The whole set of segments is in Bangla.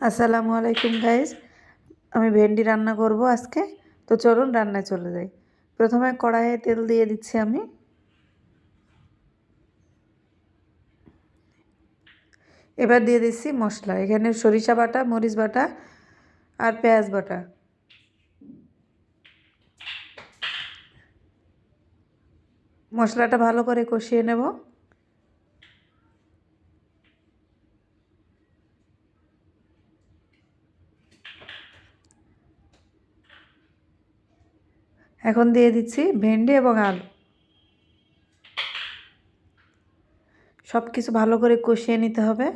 আসসালামু আলাইকুম গাইস। আমি ভেন্ডি রান্না করব আজকে। তো চলুন রান্নায় চলে যাই। প্রথমে কড়াইয়ে তেল দিয়ে দিচ্ছি আমি। এবার দিয়ে দিচ্ছি মশলা। এখানে সরিষা বাটা, মরিচ বাটা আর পেঁয়াজ বাটা। মশলাটা ভালো করে কষিয়ে নেব। এখন দিয়ে দিচ্ছি ভেন্ডি এবং আলু। সব কিছু ভালো করে কষিয়ে নিতে হবে।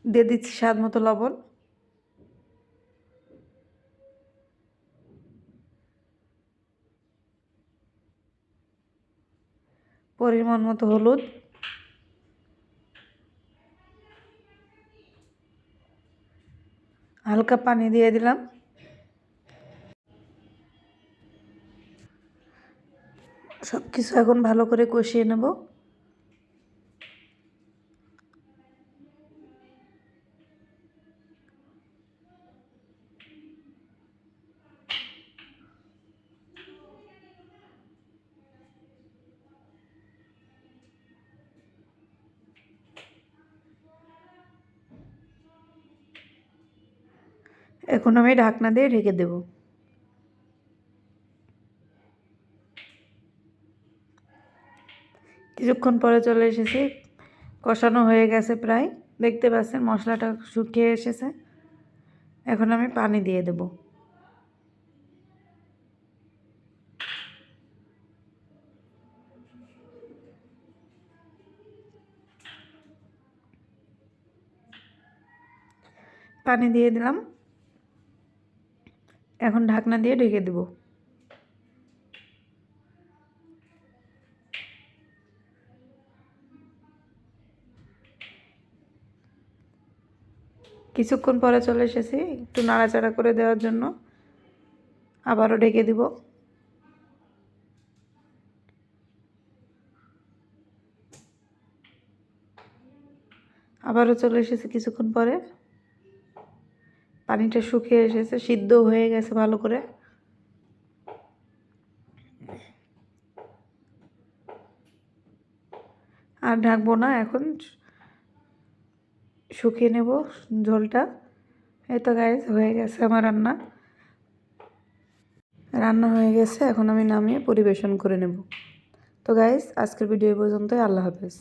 দিয়ে দিচ্ছি স্বাদ মতো লবণ। পরিমাণ মতো হলুদ। হালকা পানি দিয়ে দিলাম। সব কিছু এখন ভালো করে কষিয়ে নেব। এখন আমি ঢাকনা দিয়ে ঢেকে দেব। কিছুক্ষণ পরে চলে এসেছি। কষানো হয়ে গেছে প্রায়। দেখতে পাচ্ছেন মশলাটা শুকিয়ে এসেছে। এখন আমি পানি দিয়ে দেব। পানি দিয়ে দিলাম। এখন ঢাকনা দিয়ে ঢেকে দেব। কিছুক্ষণ পরে চলে এসেছি একটু নাড়াচাড়া করে দেওয়ার জন্য। আবারও ঢেকে দিব। আবারও চলে এসেছি কিছুক্ষণ পরে। পানিটা শুকিয়ে এসেছে, সিদ্ধ হয়ে গেছে ভালো করে। আর ঢাকবো না, এখন শুকিয়ে নেব ঝোলটা। এই তো গাইস, হয়ে গেছে আমার রান্না। রান্না হয়ে গেছে, এখন আমি নামিয়ে পরিবেশন করে নেব। তো গাইস, আজকের ভিডিও পর্যন্তই। আল্লাহ হাফেজ।